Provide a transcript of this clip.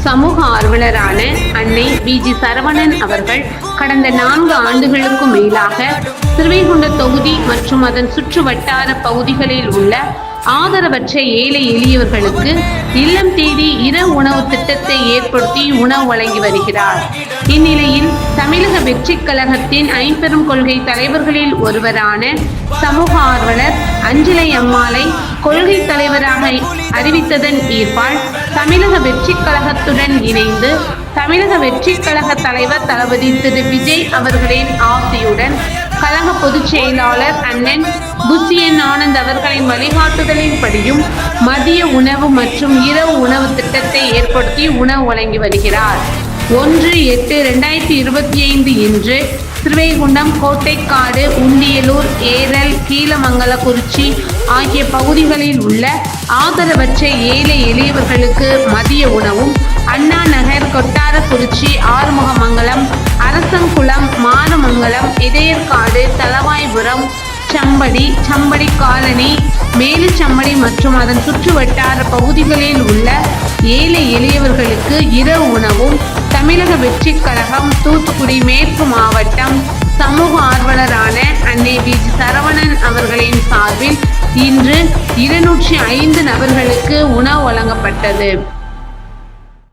சமூக ஆர்வலரான அன்னை வி.ஜி. சரவணன் அவர்கள் கடந்த 4 ஆண்டுகளுக்கும் மேலாக ஸ்ரீவைகுண்ட தொகுதி மற்றும் அதன் சுற்று வட்டார பகுதிகளில் உள்ள ஆதரவற்ற ஏழை எளியவர்களுக்கு இல்லம் தேடி இரவு உணவு திட்டத்தை ஏற்படுத்தி உணவு வழங்கி வருகிறார். இந்நிலையில் தமிழக வெற்றிக் கழகத்தின் ஐம்பெரும் கொள்கை தலைவர்களில் ஒருவரான சமூக ஆர்வலர் அஞ்சலை அம்மாளை கொள்கை தலைவராக அறிவித்ததன் ஈர்ப்பால் தமிழக வெற்றிக் கழகத்துடன் இணைந்து தமிழக வெற்றிக் கழக தலைவர் தளபதி திரு விஜய் அவர்களின் ஆசையுடன் கழக பொதுச் செயலாளர் அண்ணன் புசியன் ஆனந்த் அவர்களின் வழிகாட்டுதலின்படியும் மதிய உணவு மற்றும் இரவு உணவு திட்டத்தை ஏற்படுத்தி உணவு வழங்கி வருகிறார். 1/8/2025 இன்று ஸ்ரீவைகுண்டம், கோட்டைக்காடு, உண்டியலூர், ஏரல், கீழமங்கலக்குறிச்சி ஆகிய பகுதிகளில் உள்ள ஆதரவற்ற ஏழை எளியவர்களுக்கு மதிய உணவும், அண்ணா நகர், கொட்டாரக்குறிச்சி, ஆறுமுகமங்கலம், அரசங்குளம், மாரமங்கலம், இதயற்காடு, தளவாய்புரம், சம்படி காலனி, மேலுச்சம்படி மற்றும் அதன் சுற்று வட்டார பகுதிகளில் உள்ள ஏழை எளியவர்களுக்கு இரவு உணவும் தமிழக வெற்றிக் கழகம் தூத்துக்குடி மேற்கு மாவட்டம் சமூக ஆர்வலரான அன்னை வி.ஜி. சரவணன் அவர்களின் சார்பில் இன்று 205 நபர்களுக்கு உணவு வழங்கப்பட்டது.